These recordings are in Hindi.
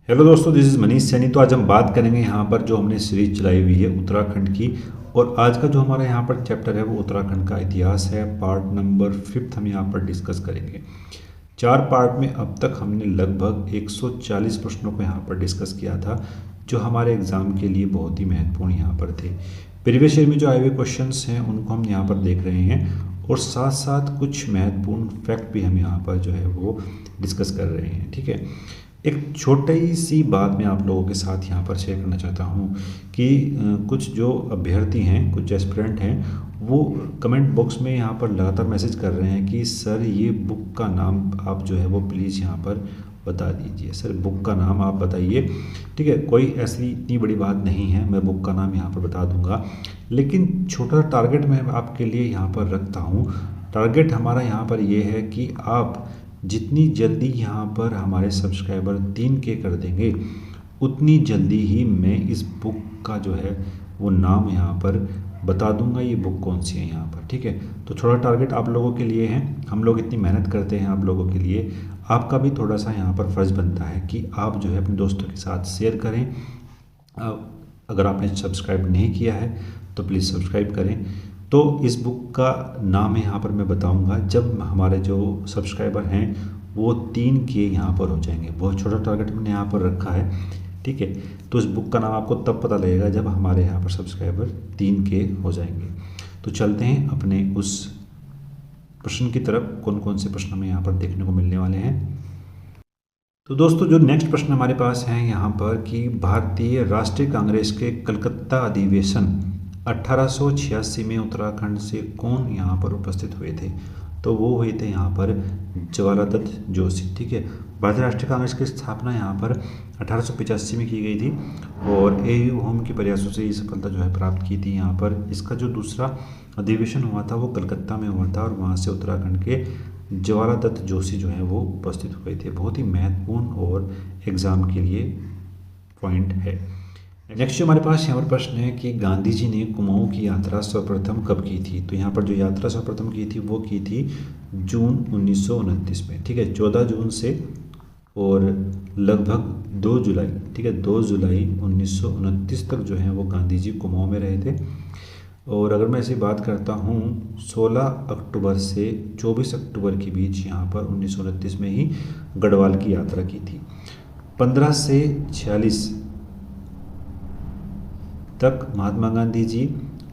हेलो दोस्तों, दिस इज़ मनीष सैनी। तो आज हम बात करेंगे यहाँ पर जो हमने सीरीज चलाई हुई है उत्तराखंड की। और आज का जो हमारा यहाँ पर चैप्टर है वो उत्तराखंड का इतिहास है। पार्ट नंबर 5 हम यहाँ पर डिस्कस करेंगे। 4 पार्ट में अब तक हमने लगभग 140 प्रश्नों को यहाँ पर डिस्कस किया था, जो हमारे एग्ज़ाम के लिए बहुत ही महत्वपूर्ण यहाँ पर थे। प्रीवियस ईयर में जो आए हुए क्वेश्चंस हैं उनको हम यहाँ पर देख रहे हैं, और साथ साथ कुछ महत्वपूर्ण फैक्ट भी हम यहाँ पर जो है वो डिस्कस कर रहे हैं। ठीक है, एक छोटी सी बात मैं आप लोगों के साथ यहाँ पर शेयर करना चाहता हूँ कि कुछ जो अभ्यर्थी हैं, कुछ एस्पिरेंट हैं, वो कमेंट बॉक्स में यहाँ पर लगातार मैसेज कर रहे हैं कि सर ये बुक का नाम आप जो है वो प्लीज़ यहाँ पर बता दीजिए। सर बुक का नाम आप बताइए। ठीक है, कोई ऐसी इतनी बड़ी बात नहीं है, मैं बुक का नाम यहाँ पर बता दूंगा, लेकिन छोटा टारगेट मैं आपके लिए यहाँ पर रखता हूँ। टारगेट हमारा यहाँ पर ये है कि आप जितनी जल्दी यहाँ पर हमारे सब्सक्राइबर 3K कर देंगे, उतनी जल्दी ही मैं इस बुक का जो है वो नाम यहाँ पर बता दूंगा, ये बुक कौन सी है यहाँ पर। ठीक है, तो छोटा टारगेट आप लोगों के लिए है। हम लोग इतनी मेहनत करते हैं आप लोगों के लिए, आपका भी थोड़ा सा यहाँ पर फ़र्ज़ बनता है कि आप जो है अपने दोस्तों के साथ शेयर करें। अगर आपने सब्सक्राइब नहीं किया है तो प्लीज़ सब्सक्राइब करें। तो इस बुक का नाम है यहाँ पर मैं बताऊंगा जब हमारे जो सब्सक्राइबर हैं वो 3K यहाँ पर हो जाएंगे। बहुत छोटा टारगेट मैंने यहाँ पर रखा है। ठीक है, तो इस बुक का नाम आपको तब पता लगेगा जब हमारे यहाँ पर सब्सक्राइबर 3K हो जाएंगे। तो चलते हैं अपने उस प्रश्न की तरफ, कौन कौन से प्रश्न हमें यहाँ पर देखने को मिलने वाले हैं। तो दोस्तों, जो नेक्स्ट प्रश्न हमारे पास है यहाँ पर कि भारतीय राष्ट्रीय कांग्रेस के कलकत्ता अधिवेशन 1886 में उत्तराखंड से कौन यहाँ पर उपस्थित हुए थे? तो वो हुए थे यहाँ पर जवाहरलाल दत्त जोशी। ठीक है, भारतीय राष्ट्रीय कांग्रेस की स्थापना यहाँ पर 1885 में की गई थी, और एयू होम के प्रयासों से ये सफलता जो है प्राप्त की थी। यहाँ पर इसका जो दूसरा अधिवेशन हुआ था वो कलकत्ता में हुआ था, और वहाँ से उत्तराखंड के जवाहरलाल दत्त जोशी जो है वो उपस्थित हुए थे। बहुत ही महत्वपूर्ण और एग्ज़ाम के लिए पॉइंट है। नेक्स्ट जो हमारे पास यहाँ पर प्रश्न है कि गांधी जी ने कुमाऊं की यात्रा सर्वप्रथम कब की थी? तो यहाँ पर जो यात्रा सर्वप्रथम की थी वो की थी जून 1929 में। ठीक है, 14 जून से और लगभग 2 जुलाई, ठीक है, 2 जुलाई 1929 तक जो है वो गांधी जी कुमाऊं में रहे थे। और अगर मैं ऐसी बात करता हूँ, 16 अक्टूबर से 24 अक्टूबर के बीच यहाँ पर 1929 में ही गढ़वाल की यात्रा की थी। 15 से 46 तक महात्मा गांधी जी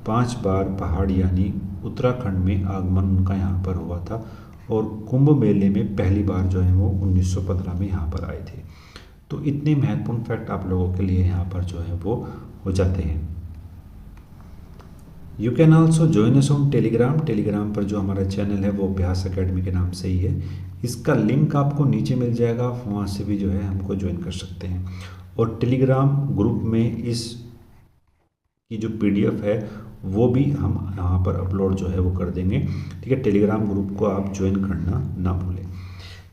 5 बार पहाड़ यानी उत्तराखंड में आगमन उनका यहाँ पर हुआ था, और कुंभ मेले में पहली बार जो है वो 1915 में यहाँ पर आए थे। तो इतने महत्वपूर्ण फैक्ट आप लोगों के लिए यहाँ पर जो है वो हो जाते हैं। You can also join us on Telegram. Telegram पर जो हमारा चैनल है वो अभ्यास अकेडमी के नाम से ही है। इसका लिंक आपको नीचे मिल जाएगा, वहाँ से भी जो है हमको ज्वाइन कर सकते हैं। और टेलीग्राम ग्रुप में इस की जो PDF है वो भी हम यहाँ पर अपलोड जो है वो कर देंगे। ठीक है, टेलीग्राम ग्रुप को आप ज्वाइन करना ना भूलें।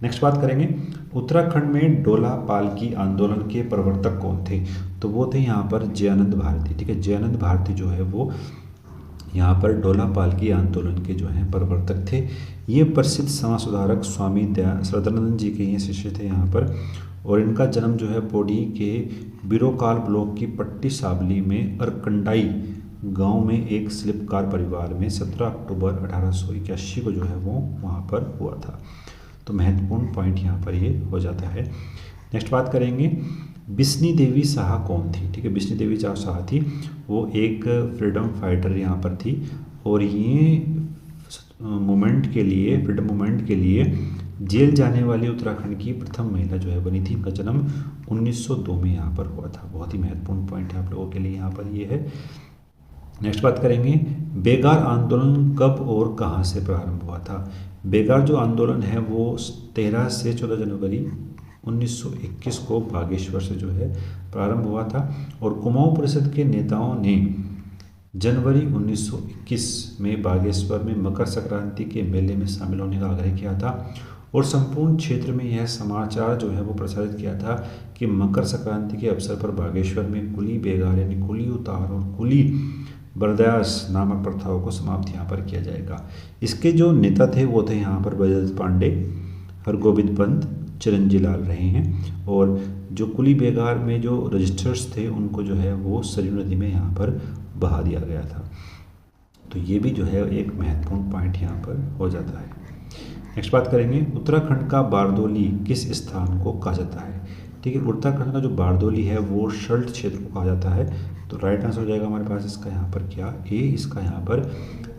नेक्स्ट बात करेंगे, उत्तराखंड में डोला पालकी आंदोलन के प्रवर्तक कौन थे? तो वो थे यहाँ पर जयानंद भारती। ठीक है, जयानंद भारती जो है वो यहाँ पर डोला पालकी आंदोलन के जो हैं प्रवर्तक थे। ये प्रसिद्ध समाज सुधारक स्वामी श्रद्धानंद जी के ये शिष्य थे यहाँ पर। और इनका जन्म जो है पौड़ी के बिरोकाल ब्लॉक की पट्टी साबली में अरकंडाई गांव में एक शिल्पकार परिवार में 17 अक्टूबर 1881 को जो है वो वहाँ पर हुआ था। तो महत्वपूर्ण पॉइंट यहाँ पर ये हो जाता है। नेक्स्ट बात करेंगे, बिस्नी देवी साहा कौन थी? ठीक है, बिस्नी देवी साहा थी, वो एक फ्रीडम फाइटर यहाँ पर थी, और ये मूवमेंट के लिए, फ्रीडम मूवमेंट के लिए जेल जाने वाली उत्तराखंड की प्रथम महिला जो है बनी थी। इनका जन्म 1902 में यहाँ पर हुआ था। बहुत ही महत्वपूर्ण पॉइंट है आप लोगों के लिए यहाँ पर ये है। नेक्स्ट बात करेंगे, बेगार आंदोलन कब और कहाँ से प्रारंभ हुआ था? बेगार जो आंदोलन है वो 13 से 14 जनवरी 1921 को बागेश्वर से जो है प्रारंभ हुआ था, और कुमाऊं परिषद के नेताओं ने जनवरी 1921 में बागेश्वर में मकर संक्रांति के मेले में शामिल होने का आग्रह किया था, और संपूर्ण क्षेत्र में यह समाचार जो है वो प्रसारित किया था कि मकर संक्रांति के अवसर पर बागेश्वर में कुली बेगार यानी कुली उतार और कुली बर्दाश्त नामक प्रथाओं को समाप्त यहाँ पर किया जाएगा। इसके जो नेता थे वो थे यहाँ पर बैजनाथ पांडे, हरगोविंद पंत, चिरंजी लाल रहे हैं। और जो कुली बेगार में जो रजिस्टर्स थे उनको जो है वो सरयू नदी में यहाँ पर बहा दिया गया था। तो ये भी जो है एक महत्वपूर्ण पॉइंट यहाँ पर हो जाता है। नेक्स्ट बात करेंगे, उत्तराखंड का बारदोली किस स्थान को कहा जाता है। ठीक है, उत्तराखंड का जो बारदोली है वो सल्ट क्षेत्र को कहा जाता है। तो राइट आंसर हो जाएगा हमारे पास इसका यहाँ पर क्या, ए, इसका यहाँ पर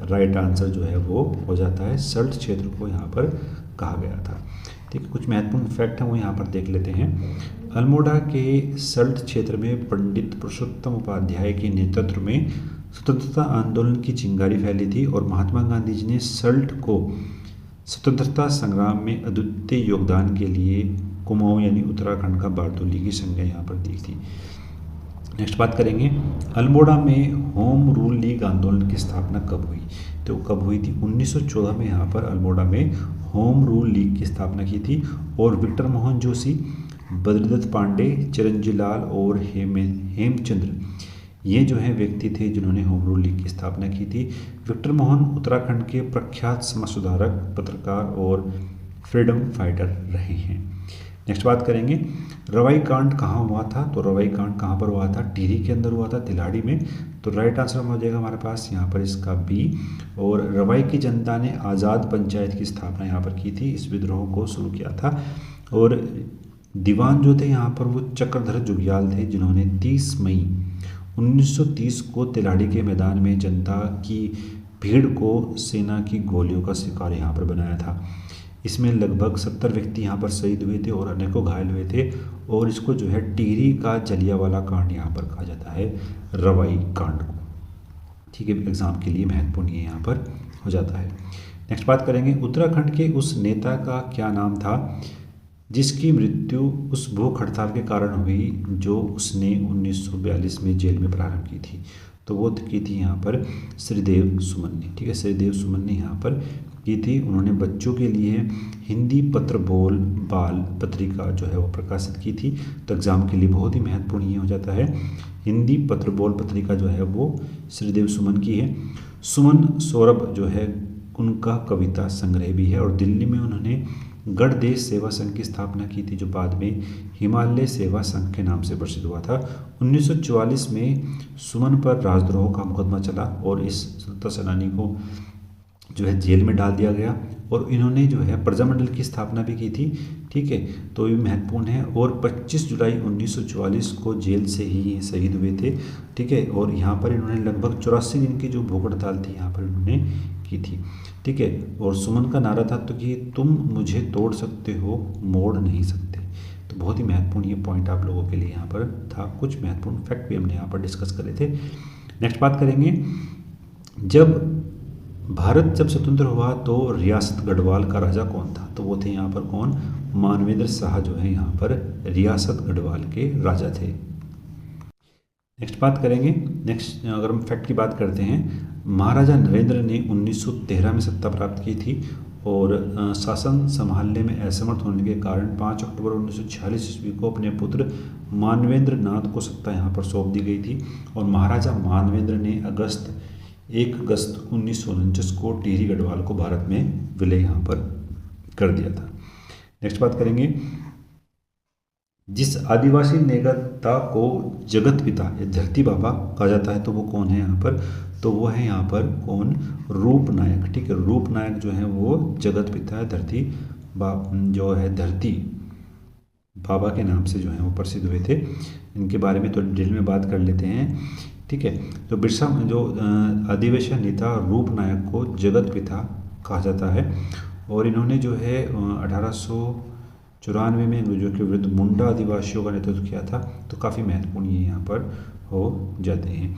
राइट आंसर जो है वो हो जाता है, सल्ट क्षेत्र को यहाँ पर कहा गया था। ठीक है, कुछ महत्वपूर्ण फैक्ट हैं वो यहाँ पर देख लेते हैं। अल्मोड़ा के सल्ट क्षेत्र में पंडित पुरुषोत्तम उपाध्याय के नेतृत्व में स्वतंत्रता आंदोलन की चिंगारी फैली थी और महात्मा गांधी जी ने सल्ट को स्वतंत्रता संग्राम में अद्वितीय योगदान के लिए कुमाऊं यानी उत्तराखंड का बारदोली की संज्ञा यहाँ पर दी थी। नेक्स्ट बात करेंगे, अल्मोड़ा में होम रूल लीग आंदोलन की स्थापना कब हुई। तो कब हुई थी, 1914 में यहाँ पर अल्मोड़ा में होम रूल लीग की स्थापना की थी और विक्टर मोहन जोशी, बद्रीदत्त पांडे, चिरंजी लाल और हेमचंद्र ये जो है व्यक्ति थे जिन्होंने होम रूल लीग की स्थापना की थी। विक्टर मोहन उत्तराखंड के प्रख्यात समाज सुधारक, पत्रकार और फ्रीडम फाइटर रहे हैं। नेक्स्ट बात करेंगे, रवाई कांड कहाँ हुआ था। तो रवाई कांड कहाँ पर हुआ था, टिहरी के अंदर हुआ था, तिलाड़ी में। तो राइट आंसर हो जाएगा हमारे पास यहाँ पर इसका बी। और रवाई की जनता ने आज़ाद पंचायत की स्थापना यहाँ पर की थी, इस विद्रोह को शुरू किया था। और दीवान जो थे यहाँ पर वो चक्रधर जुग्याल थे जिन्होंने 30 मई 1930 को तिलाड़ी के मैदान में जनता की भीड़ को सेना की गोलियों का शिकार यहाँ पर बनाया था। इसमें लगभग 70 व्यक्ति यहाँ पर शहीद हुए थे और अनेकों घायल हुए थे और इसको जो है टिहरी का जलियांवाला कांड यहाँ पर कहा जाता है, रवाई कांड को। ठीक है, एग्जाम के लिए महत्वपूर्ण ये यहाँ पर हो जाता है। नेक्स्ट बात करेंगे, उत्तराखंड के उस नेता का क्या नाम था जिसकी मृत्यु उस भूख हड़ताल के कारण हुई जो उसने 1942 में जेल में प्रारंभ की थी। तो वो की थी यहाँ पर श्रीदेव सुमन ने। ठीक है, श्रीदेव सुमन ने यहाँ पर की थी। उन्होंने बच्चों के लिए हिंदी पत्र बोल बाल पत्रिका जो है वो प्रकाशित की थी। तो एग्ज़ाम के लिए बहुत ही महत्वपूर्ण ये हो जाता है, हिंदी पत्र बोल पत्रिका जो है वो श्रीदेव सुमन की है। सुमन सौरभ जो है उनका कविता संग्रह भी है और दिल्ली में उन्होंने गणदेश सेवा संघ की स्थापना की थी जो बाद में हिमालय सेवा संघ के नाम से प्रसिद्ध हुआ था। 1944 में सुमन पर राजद्रोह का मुकदमा चला और इस स्वतंत्रता सेनानी को जो है जेल में डाल दिया गया और इन्होंने जो है प्रजामंडल की स्थापना भी की थी। ठीक है, तो ये महत्वपूर्ण है। और 25 जुलाई 1944 को जेल से ही ये शहीद हुए थे। ठीक है, और यहाँ पर इन्होंने लगभग 84 दिन की जो भूख हड़ताल थी यहाँ पर इन्होंने की थी। ठीक है, और सुमन का नारा था तो कि तुम मुझे तोड़ सकते हो, मोड़ नहीं सकते। तो बहुत ही महत्वपूर्ण ये पॉइंट आप लोगों के लिए यहाँ पर था। कुछ महत्वपूर्ण फैक्ट भी हमने यहाँ पर डिस्कस करे थे। नेक्स्ट बात करेंगे, भारत जब स्वतंत्र हुआ तो रियासत गढ़वाल का राजा कौन था। तो वो थे यहाँ पर कौन, मानवेंद्र शाह जो है यहाँ पर रियासत गढ़वाल के राजा थे। नेक्स्ट बात करेंगे, नेक्स्ट अगर हम फैक्ट की बात करते हैं, महाराजा नरेंद्र ने 1913 में सत्ता प्राप्त की थी और शासन संभालने में असमर्थ होने के कारण 5 अक्टूबर 1946 ईस्वी को अपने पुत्र मानवेंद्र नाथ को सत्ता यहाँ पर सौंप दी गई थी और महाराजा मानवेंद्र ने 1 अगस्त 1949 को टिहरी गढ़वाल को भारत में विलय यहाँ पर कर दिया था। नेक्स्ट बात करेंगे, जिस आदिवासी नेता को जगत पिता या धरती बाबा कहा जाता है तो वो कौन है यहाँ पर, तो वो है यहाँ पर कौन, रूप नायक। ठीक है, रूप नायक जो है वो जगत पिता है, जो है धरती बाबा के नाम से जो है वो प्रसिद्ध हुए थे। इनके बारे में तो डिटेल में बात कर लेते हैं। ठीक है, तो बिरसा जो आदिवासी नेता रूप नायक को जगत पिता कहा जाता है और इन्होंने जो है 1894 में अंग्रेजों के विरुद्ध मुंडा आदिवासियों का नेतृत्व किया था। तो काफ़ी महत्वपूर्ण ये यहाँ पर हो जाते हैं।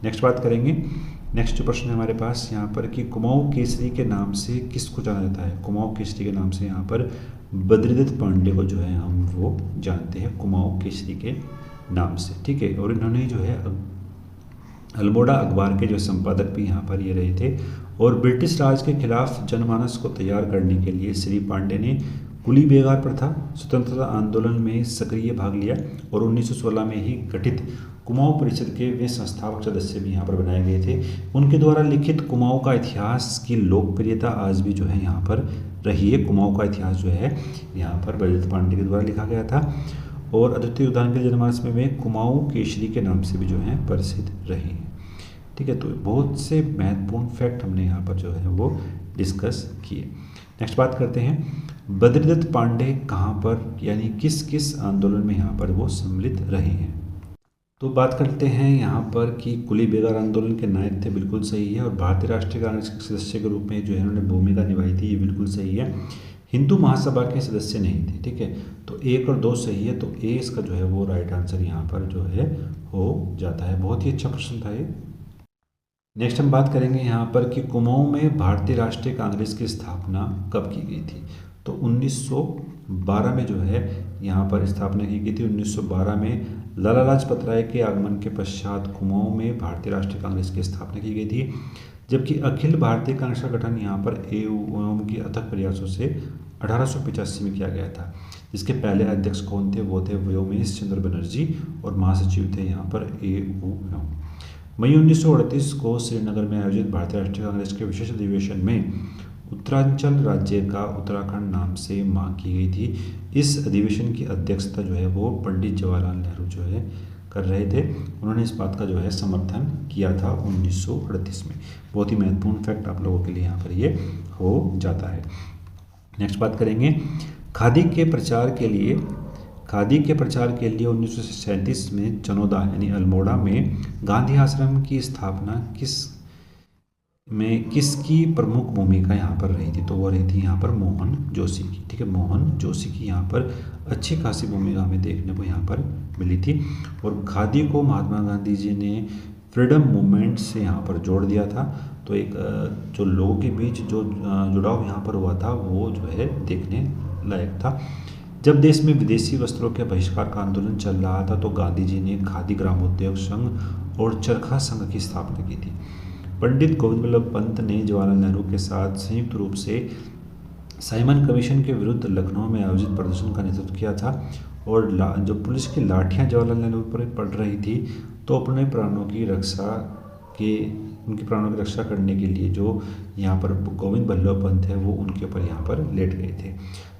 नेक्स्ट बात करेंगे, नेक्स्ट जो प्रश्न है हमारे पास यहाँ पर कि कुमाऊं केसरी के नाम से किसको जाना जाता है। कुमाऊं केसरी के नाम से यहाँ पर बद्रीदत्त पांडे को जो है हम वो जानते हैं कुमाऊं केसरी के नाम से। ठीक है, और इन्होंने जो है अल्मोड़ा अखबार के जो संपादक भी यहाँ पर ये रहे थे और ब्रिटिश राज के खिलाफ जनमानस को तैयार करने के लिए श्री पांडे ने कुली बेगार प्रथा स्वतंत्रता आंदोलन में सक्रिय भाग लिया और 1916 में ही गठित कुमाऊं परिषद के वे संस्थापक सदस्य भी यहाँ पर बनाए गए थे। उनके द्वारा लिखित कुमाऊं का इतिहास की लोकप्रियता आज भी जो है यहाँ पर रही है। कुमाऊं का इतिहास जो है यहाँ पर बलदेव पांडे के द्वारा लिखा गया था और अद्वितीय उद्यान के जनमानस में वे कुमाऊं केशरी के नाम से भी जो है प्रसिद्ध रहे हैं। ठीक है, तो बहुत से महत्वपूर्ण फैक्ट हमने यहाँ पर जो है वो डिस्कस किए। नेक्स्ट बात करते हैं, बद्रीदत्त पांडे कहाँ पर यानी किस किस आंदोलन में यहाँ पर वो सम्मिलित रहे हैं। तो बात करते हैं यहाँ पर कि कुली बेगार आंदोलन के नायक थे, बिल्कुल सही है। और भारतीय राष्ट्रीय कांग्रेस के सदस्य के रूप में जो है उन्होंने भूमिका निभाई थी, ये बिल्कुल सही है। हिंदू महासभा के सदस्य नहीं थे। ठीक है, तो 1 और 2 सही है, तो ए इसका जो है वो राइट आंसर यहाँ पर जो है हो जाता है। बहुत ही अच्छा प्रश्न था ये। नेक्स्ट हम बात करेंगे यहाँ पर कि कुमाऊं में भारतीय राष्ट्रीय कांग्रेस की स्थापना कब की गई थी। तो 1912 में जो है यहाँ पर स्थापना की गई थी। 1912 में लाला लाजपत राय के आगमन के पश्चात कुमाऊं में भारतीय राष्ट्रीय कांग्रेस की स्थापना की गई थी, जबकि अखिल भारतीय कांग्रेस का गठन यहाँ पर एवं की अथक प्रयासों से 1885 में किया गया था। जिसके पहले अध्यक्ष कौन थे, वो थे व्योमेश चंद्र बनर्जी और महासचिव थे यहाँ पर एवं। मई 1938 को श्रीनगर में आयोजित भारतीय राष्ट्रीय कांग्रेस के विशेष अधिवेशन में उत्तरांचल राज्य का उत्तराखंड नाम से मांग की गई थी। इस अधिवेशन की अध्यक्षता जो है वो पंडित जवाहरलाल नेहरू जो है कर रहे थे। उन्होंने इस बात का जो है समर्थन किया था 1938 में। बहुत ही महत्वपूर्ण फैक्ट आप लोगों के लिए यहाँ पर ये हो जाता है। नेक्स्ट बात करेंगे, खादी के प्रचार के लिए 1937 में चनोदा यानी अल्मोड़ा में गांधी आश्रम की स्थापना किसकी प्रमुख भूमिका यहाँ पर रही थी। तो वो रही थी यहाँ पर मोहन जोशी की। ठीक है, मोहन जोशी की यहाँ पर अच्छी खासी भूमिका हमें देखने को यहाँ पर मिली थी। और खादी को महात्मा गांधी जी ने फ्रीडम मूवमेंट से यहाँ पर जोड़ दिया था। तो एक जो लोगों के बीच जो जुड़ाव यहाँ पर हुआ था वो जो है देखने लायक था। जब देश में विदेशी वस्त्रों के बहिष्कार का आंदोलन चल रहा था तो गांधी जी ने खादी ग्रामोद्योग संघ और चरखा संघ की स्थापना की थी। पंडित गोविंद बल्लभ पंत ने जवाहरलाल नेहरू के साथ संयुक्त रूप से साइमन कमीशन के विरुद्ध लखनऊ में आयोजित प्रदर्शन का नेतृत्व किया था। और जो पुलिस की लाठियां जवाहरलाल नेहरू पर पड़ रही थी तो उनके प्राणों की रक्षा करने के लिए जो यहाँ पर गोविंद बल्लभ पंत है वो उनके ऊपर यहाँ पर लेट गए थे।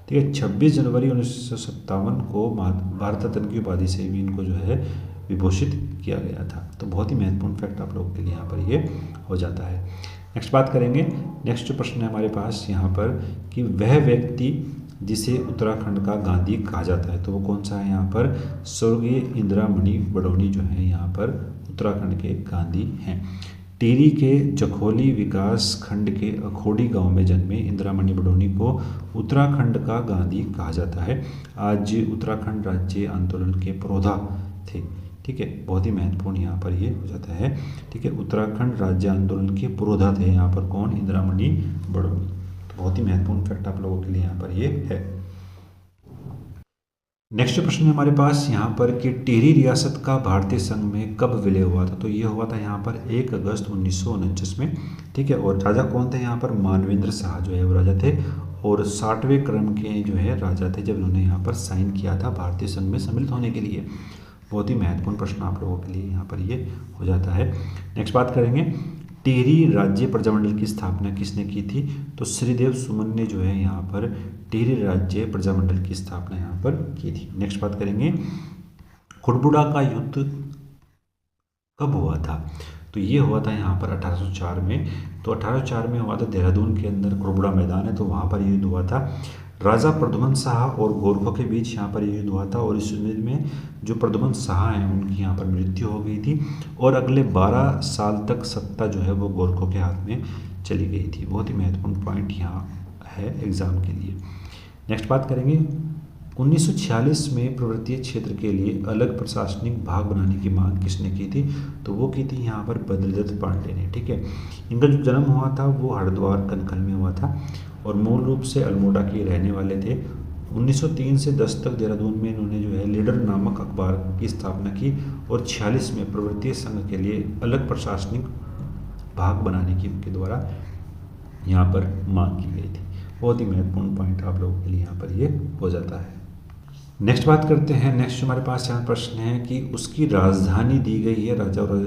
ठीक है, 26 जनवरी 1957 को भारत रत्न की उपाधि से भी इनको जो है विभूषित किया गया था। तो बहुत ही महत्वपूर्ण फैक्ट आप लोगों के लिए यहाँ पर ये हो जाता है। नेक्स्ट बात करेंगे, नेक्स्ट जो प्रश्न है हमारे पास यहाँ पर कि वह व्यक्ति जिसे उत्तराखंड का गांधी कहा जाता है तो वो कौन सा है। यहाँ पर स्वर्गीय इंदिरामणि बडौनी जो है यहाँ पर उत्तराखंड के गांधी हैं। टिहरी के जखोली विकास खंड के अखोड़ी गांव में जन्मे इंदिरामणि बडौनी को उत्तराखंड का गांधी कहा जाता है। आज उत्तराखंड राज्य आंदोलन के पुरोधा थे। ठीक है, बहुत ही महत्वपूर्ण यहाँ पर ये हो जाता है। ठीक है, उत्तराखंड राज्य आंदोलन के पुरोधा थे यहाँ पर कौन, इंदिरामणि बडौनी। तो बहुत ही महत्वपूर्ण फैक्ट आप लोगों के लिए यहाँ पर ये है। नेक्स्ट प्रश्न है हमारे पास यहाँ पर कि टिहरी रियासत का भारतीय संघ में कब विलय हुआ था। तो ये हुआ था यहाँ पर 1 अगस्त 1949 में। ठीक है, और राजा कौन थे यहाँ पर, मानवेंद्र शाह जो है वो राजा थे और 60वें क्रम के जो है राजा थे जब उन्होंने यहाँ पर साइन किया था भारतीय संघ में सम्मिलित होने के लिए। बहुत ही महत्वपूर्ण प्रश्न आप लोगों के लिए यहाँ पर ये हो जाता है। नेक्स्ट बात करेंगे, टिहरी राज्य प्रजामंडल की स्थापना किसने की थी। तो श्रीदेव सुमन ने जो है यहाँ पर टिहरी राज्य प्रजामंडल की स्थापना यहाँ पर की थी। नेक्स्ट बात करेंगे, खुड़बुड़ा का युद्ध कब हुआ था। तो ये हुआ था यहाँ पर 1804 में। तो 1804 में हुआ था देहरादून के अंदर खुड़बुड़ा मैदान है तो वहाँ पर युद्ध हुआ था। राजा प्रद्युमन शाह और गोरखों के बीच यहाँ पर युद्ध हुआ था और इस युद्ध में जो प्रद्युमन शाह हैं उनकी यहाँ पर मृत्यु हो गई थी और अगले 12 साल तक सत्ता जो है वो गोरखों के हाथ में चली गई थी। बहुत ही महत्वपूर्ण पॉइंट यहाँ है एग्जाम के लिए। नेक्स्ट बात करेंगे, 1946 में पर्वतीय क्षेत्र के लिए अलग प्रशासनिक भाग बनाने की मांग किसने की थी। तो वो की थी यहाँ पर बद्रीदत्त पांडे ने। ठीक है, इनका जो जन्म हुआ था वो हरिद्वार कनखल में हुआ था और मूल रूप से अल्मोड़ा के रहने वाले थे। 1903 से 10 तक देहरादून में इन्होंने जो है लीडर नामक अखबार की स्थापना की और 46 में पर्वतीय संघ के लिए अलग प्रशासनिक भाग बनाने के द्वारा यहाँ पर मांग की गई थी। बहुत ही महत्वपूर्ण पॉइंट आप लोगों के लिए यहाँ पर ये हो जाता है। नेक्स्ट बात करते हैं। नेक्स्ट हमारे पास यहाँ प्रश्न है कि उसकी राजधानी दी गई है, राजा और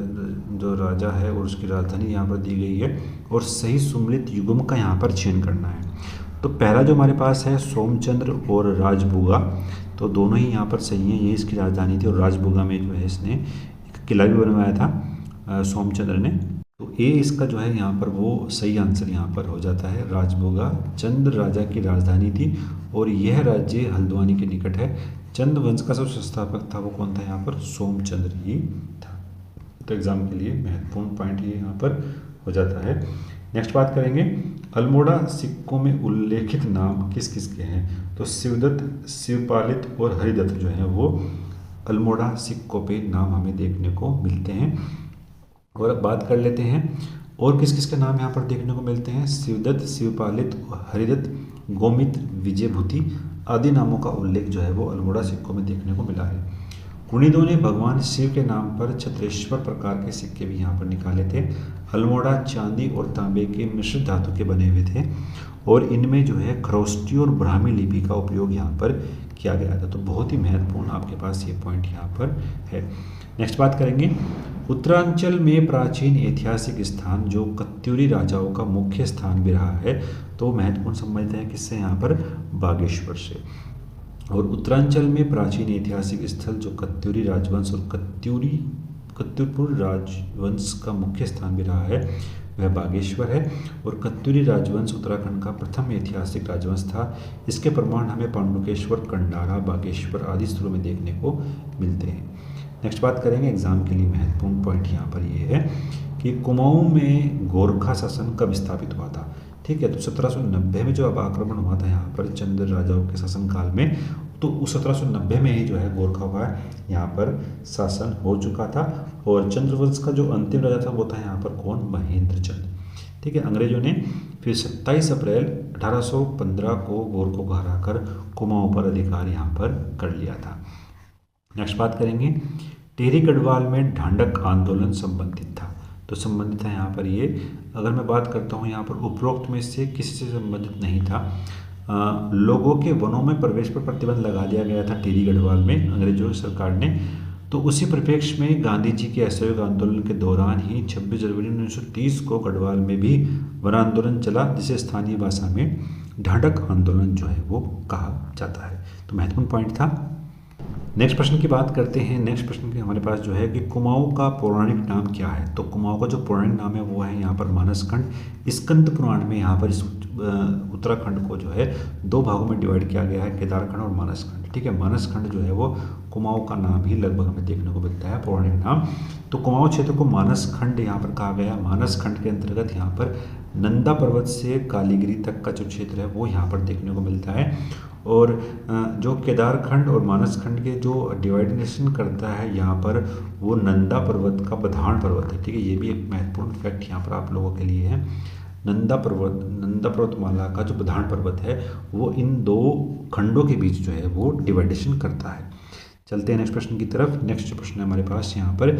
जो राजा है और उसकी राजधानी यहाँ पर दी गई है, और सही सुमेलित युग्म का यहाँ पर चयन करना है। तो पहला जो हमारे पास है सोमचंद्र और राजबुगा, तो दोनों ही यहाँ पर सही हैं, ये इसकी राजधानी थी। और राजबुगा में जो है इसने एक किला भी बनवाया था सोमचंद्र ने। तो ए इसका जो है यहाँ पर वो सही आंसर यहाँ पर हो जाता है। राजबुगा चंद्र राजा की राजधानी थी और यह राज्य हल्द्वानी के निकट है। चंद्र वंश का जो संस्थापक था वो कौन था यहाँ पर? सोमचंद्र ही था। तो एग्जाम के लिए महत्वपूर्ण पॉइंट ये यहाँ पर हो जाता है। नेक्स्ट बात करेंगे, अल्मोड़ा सिक्कों में उल्लेखित नाम किस किस के हैं? तो शिवदत्त, शिवपालित और हरिदत्त जो है वो अल्मोड़ा सिक्कों पे नाम हमें देखने को मिलते हैं। और अब बात कर लेते हैं और किस किस के नाम यहाँ पर देखने को मिलते हैं। शिवदत्त, शिवपालित, हरिदत्त, गोमित, विजयभूति आदि नामों का उल्लेख जो है वो अल्मोड़ा सिक्कों में देखने को मिला है। कुणिदों ने भगवान शिव के नाम पर छत्रेश्वर प्रकार के सिक्के भी यहाँ पर निकाले थे। अल्मोड़ा चांदी और तांबे के मिश्रित धातु के बने हुए थे और इनमें जो है खरोष्टी और ब्राह्मी लिपि का उपयोग यहाँ पर किया गया था। तो बहुत ही महत्वपूर्ण आपके पास ये पॉइंट यहाँ पर है। नेक्स्ट बात करेंगे, उत्तरांचल में प्राचीन ऐतिहासिक स्थान जो कत्यूरी राजाओं का मुख्य स्थान भी रहा है, तो महत्वपूर्ण संबंधित है किससे? यहाँ पर बागेश्वर से। और उत्तरांचल में प्राचीन ऐतिहासिक स्थल जो कत्यूरी राजवंश और कत्यूरपुर राजवंश का मुख्य स्थान भी रहा है वह बागेश्वर है। और कत्यूरी राजवंश उत्तराखंड का प्रथम ऐतिहासिक राजवंश था। इसके प्रमाण हमें पांडुकेश्वर, कंडारा, बागेश्वर आदि स्थलों में देखने को मिलते हैं। नेक्स्ट बात करेंगे, एग्जाम के लिए महत्वपूर्ण पॉइंट यहाँ पर ये है कि कुमाऊं में गोरखा शासन कब स्थापित हुआ था? ठीक है, तो 1790 में जो अब आक्रमण हुआ था यहाँ पर चंद्र राजाओं के शासनकाल में, तो उस 1790 में ही जो है गोरखा का यहाँ पर शासन हो चुका था। और चंद्रवंश का जो अंतिम राजा था वो था यहाँ पर कौन? महेंद्र चंद। ठीक है, अंग्रेजों ने फिर 27 अप्रैल 1815 को गोरखों को हराकर कुमाऊं पर अधिकार यहाँ पर कर लिया था। नेक्स्ट बात करेंगे, टिहरी गढ़वाल में ढांढक आंदोलन संबंधित था। तो संबंधित है यहाँ पर ये। अगर मैं बात करता हूँ यहाँ पर उपरोक्त में से किसी से संबंधित नहीं था। लोगों के वनों में प्रवेश पर प्रतिबंध लगा दिया गया था टिहरी गढ़वाल में अंग्रेजों सरकार ने। तो उसी परिप्रेक्ष्य में गांधी जी के असहयोग आंदोलन के दौरान ही 26 जनवरी 1930 को गढ़वाल में भी वन आंदोलन चला, जिसे स्थानीय भाषा में ढांढक आंदोलन जो है वो कहा जाता है। तो महत्वपूर्ण पॉइंट था। नेक्स्ट प्रश्न की बात करते हैं। नेक्स्ट प्रश्न की हमारे पास जो है कि कुमाऊं का पौराणिक नाम क्या है? तो कुमाऊं का जो पौराणिक नाम है वो है यहाँ पर मानसखंड। स्कंद पुराण में यहाँ पर इस उत्तराखंड को जो है दो भागों में डिवाइड किया गया है, केदारखंड और मानसखंड। ठीक है, मानसखंड जो है वो कुमाऊं का नाम ही लगभग हमें देखने को मिलता है, पौराणिक नाम। तो कुमाऊं क्षेत्र को मानसखंड यहाँ पर कहा गया। मानसखंड के अंतर्गत यहाँ पर नंदा पर्वत से कालीगिरी तक का जो क्षेत्र है वो यहाँ पर देखने को मिलता है। और जो केदारखंड और मानसखंड के जो डिवाइडेशन करता है यहाँ पर वो नंदा पर्वत का बधान पर्वत है। ठीक है, ये भी एक महत्वपूर्ण फैक्ट यहाँ पर आप लोगों के लिए है। नंदा पर्वतमाला का जो बधान पर्वत है वो इन दो खंडों के बीच जो है वो डिवाइडेशन करता है। चलते हैं नेक्स्ट प्रश्न की तरफ। नेक्स्ट प्रश्न है हमारे पास यहाँ पर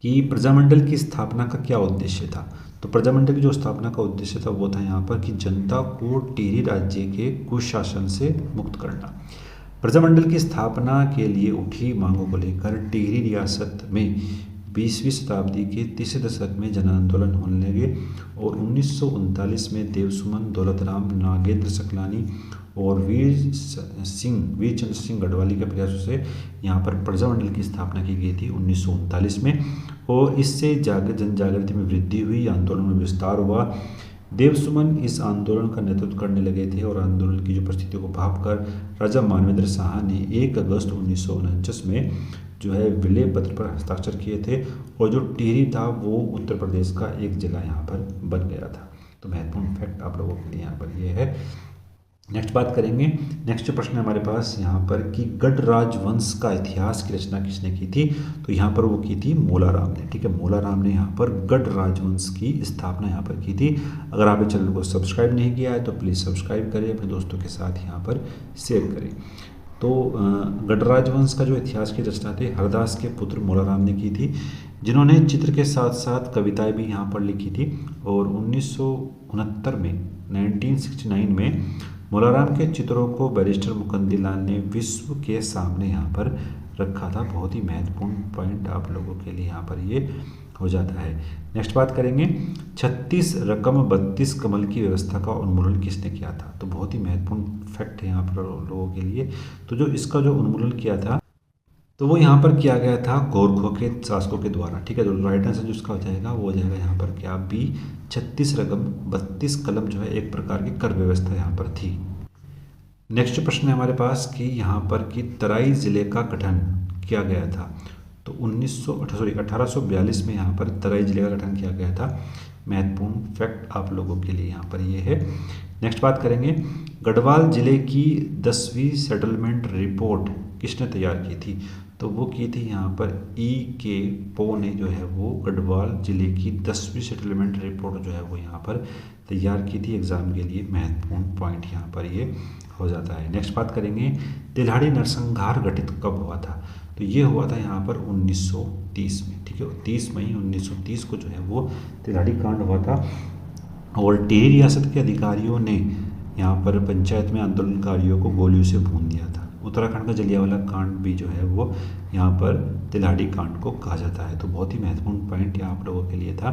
कि प्रजामंडल की स्थापना का क्या उद्देश्य था? तो प्रजामंडल की जो स्थापना का उद्देश्य था वो था यहाँ पर कि जनता को टिहरी राज्य के कुशासन से मुक्त करना। प्रजामंडल की स्थापना के लिए उठी मांगों को लेकर टिहरी रियासत में 20वीं शताब्दी के तीसरे दशक में जन आंदोलन होने लगे और 1939 में देवसुमन, दौलतराम, नागेंद्र सकलानी और वीर चंद्र सिंह गढ़वाली के प्रयासों से यहाँ पर प्रजामंडल की स्थापना की गई थी 1939 में। और इससे जन जागृति में वृद्धि हुई, आंदोलन में विस्तार हुआ। देवसुमन इस आंदोलन का नेतृत्व करने लगे थे और आंदोलन की जो परिस्थितियों को भांपकर राजा मानवेंद्र शाह ने 1 अगस्त 1949 में जो है विलय पत्र पर हस्ताक्षर किए थे और जो टिहरी था वो उत्तर प्रदेश का एक जिला यहाँ पर बन गया था। तो महत्वपूर्ण फैक्ट आप लोगों के लिए यहाँ पर ये है। नेक्स्ट बात करेंगे। नेक्स्ट जो प्रश्न है हमारे पास यहाँ पर कि गढ़ राजवंश का इतिहास की रचना किसने की थी? तो यहाँ पर वो की थी मोलाराम ने। ठीक है, मोलाराम ने यहाँ पर गढ़ राजवंश की स्थापना यहाँ पर की थी। अगर आप इस चैनल को सब्सक्राइब नहीं किया है तो प्लीज़ सब्सक्राइब करें, अपने दोस्तों के साथ यहाँ पर शेयर करें। तो गढ़ राजवंश का जो इतिहास की रचना थी हरदास के पुत्र मोलाराम ने की थी, जिन्होंने चित्र के साथ साथ कविताएं भी यहाँ पर लिखी थी। और 1969 में 1969 में मोलाराम के चित्रों को बैरिस्टर मुकंदीलाल ने विश्व के सामने यहाँ पर रखा था। बहुत ही महत्वपूर्ण पॉइंट आप लोगों के लिए यहाँ पर ये हो जाता है। नेक्स्ट बात करेंगे 36 रकम 32 कमल की व्यवस्था का उन्मूलन किसने किया था। तो बहुत ही महत्वपूर्ण फैक्ट है यहाँ पर लोगों के लिए। तो जो इसका जो उन्मूलन किया था तो वो यहाँ पर किया गया था गोरखों के शासकों के द्वारा। ठीक है, तो राइट आंसर जो इसका हो जाएगा वो हो जाएगा यहाँ पर क्या बी 36 रकम 32 कलम जो है एक प्रकार की कर व्यवस्था यहाँ पर थी। नेक्स्ट प्रश्न है हमारे पास कि यहाँ पर कि तराई जिले का गठन किया गया था। तो 1842 में यहाँ पर तराई जिले का गठन किया गया था। महत्वपूर्ण फैक्ट आप लोगों के लिए यहाँ पर ये है। नेक्स्ट बात करेंगे गढ़वाल जिले की 10वीं सेटलमेंट रिपोर्ट किसने तैयार की थी। तो वो की थी यहाँ पर के पो ने जो है वो गढ़वाल जिले की 10वीं सेटलमेंट रिपोर्ट जो है वो यहाँ पर तैयार की थी। एग्जाम के लिए महत्वपूर्ण पॉइंट यहाँ पर ये हो जाता है। नेक्स्ट बात करेंगे तिल्हाड़ी नरसंहार गठित कब हुआ था। तो ये हुआ था यहाँ पर 1930 में। ठीक है, 30 मई 1930 को जो है वो तिल्हाड़ी कांड हुआ था और टिहरी रियासत के अधिकारियों ने यहाँ पर पंचायत में आंदोलनकारियों को गोलियों से भून दिया था। उत्तराखंड का जलियांवाला कांड भी जो है वो यहाँ पर तिल्हाड़ी कांड को कहा जाता है। तो बहुत ही महत्वपूर्ण पॉइंट यहाँ आप लोगों के लिए था।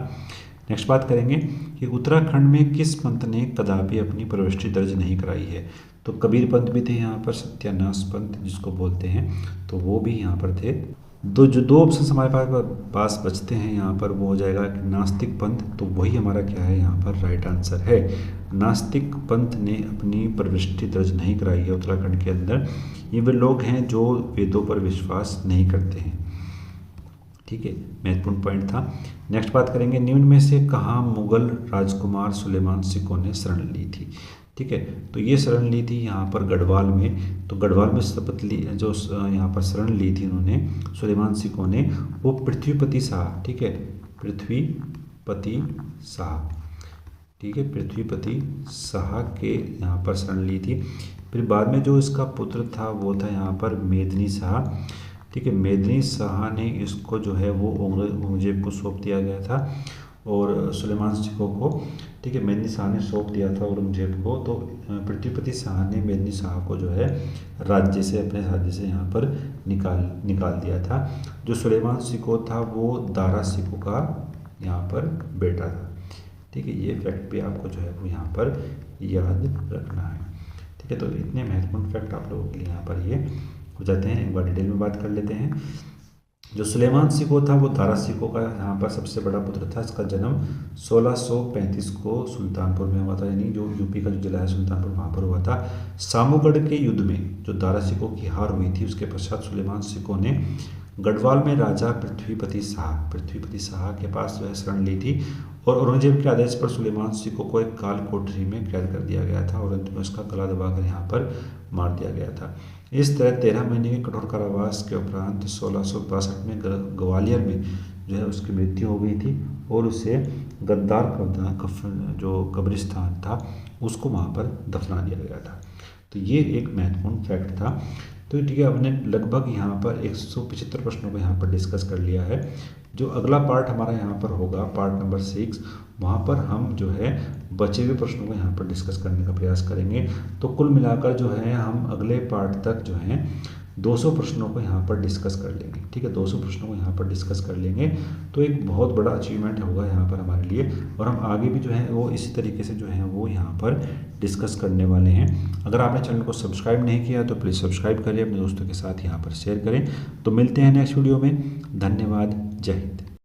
नेक्स्ट बात करेंगे कि उत्तराखंड में किस पंथ ने कदापि अपनी प्रविष्टि दर्ज नहीं कराई है। तो कबीर पंथ भी थे यहाँ पर, सत्यानाश पंथ जिसको बोलते हैं, तो वो भी यहाँ पर थे। दो ऑप्शन हमारे पास बचते हैं यहाँ पर, वो हो जाएगा कि नास्तिक पंथ। तो वही हमारा क्या है यहाँ पर राइट आंसर है। नास्तिक पंथ ने अपनी प्रविष्टि दर्ज नहीं कराई है उत्तराखंड के अंदर। ये वे लोग हैं जो वेदों पर विश्वास नहीं करते हैं। ठीक है, महत्वपूर्ण पॉइंट था। नेक्स्ट बात करेंगे निम्न में से कहाँ मुगल राजकुमार सुलेमान सिकों ने शरण ली थी। ठीक है, तो ये शरण ली थी यहाँ पर गढ़वाल में। तो गढ़वाल में शपथ ली जो यहाँ पर शरण ली थी उन्होंने सुलेमान सिकों ने, वो पृथ्वीपति शाह। ठीक है, पृथ्वीपति शाह। ठीक है, पृथ्वीपति शाह के यहाँ पर शरण ली थी। फिर बाद में जो इसका पुत्र था वो था यहाँ पर मेदिनी शाह। ठीक है, मेदिनी शाह ने इसको जो है वो औरंगजेब को सौंप दिया गया था और सुलेमान सिकों को। ठीक है, मेदिनी शाह ने सौंप दिया था औरंगजेब को। तो पृथ्वीपति शाह ने मेदिनी शाह को जो है राज्य से अपने राज्य से यहाँ पर निकाल दिया था। जो सुलेमान सिकों था वो दारा सिकों का यहाँ पर बेटा था। ठीक है, ये फैक्ट भी आपको जो है वो यहाँ पर याद रखना है। ठीक है, तो इतने महत्वपूर्ण फैक्ट आप लोगों के लिए यहाँ पर ये हो जाते हैं। एक बार डिटेल में बात कर लेते हैं। जो सुलेमान सिकों था वो दारा सिकों का यहाँ पर सबसे बड़ा पुत्र था। इसका जन्म 1635 को सुल्तानपुर में हुआ था, यानी जो यूपी का जो जिला है सुल्तानपुर वहाँ पर हुआ था। सामूगढ़ के युद्ध में जो दारा सिकों की हार हुई थी उसके पश्चात सुलेमान सिकों ने गढ़वाल में राजा पृथ्वीपति शाह के पास जो है शरण ली थी और औरंगजेब के आदेश पर सुलेमान सिकों को एक काल कोठरी में कैद कर दिया गया था और अंत में उसका गला दबाकर यहाँ पर मार दिया गया था। इस तरह 13 महीने के कठोर कारावास के उपरांत 1662 में ग्वालियर में जो है उसकी मृत्यु हो गई थी और उसे गद्दार जो कब्रिस्तान था उसको वहाँ पर दफना दिया गया था। तो ये एक महत्वपूर्ण फैक्ट था। तो ठीक है, हमने लगभग यहाँ पर 175 प्रश्नों को यहाँ पर डिस्कस कर लिया है। जो अगला पार्ट हमारा यहाँ पर होगा पार्ट नंबर 6, वहाँ पर हम जो है बचे हुए प्रश्नों को यहाँ पर डिस्कस करने का प्रयास करेंगे। तो कुल मिलाकर जो है हम अगले पार्ट तक जो है 200 प्रश्नों को यहाँ पर डिस्कस कर लेंगे। ठीक है, 200 प्रश्नों को यहाँ पर डिस्कस कर लेंगे तो एक बहुत बड़ा अचीवमेंट होगा यहाँ पर हमारे लिए और हम आगे भी जो है वो इसी तरीके से जो है वो यहाँ पर डिस्कस करने वाले हैं। अगर आपने चैनल को सब्सक्राइब नहीं किया तो प्लीज़ सब्सक्राइब करें, अपने दोस्तों के साथ यहाँ पर शेयर करें। तो मिलते हैं नेक्स्ट वीडियो में। धन्यवाद, जय हिंद।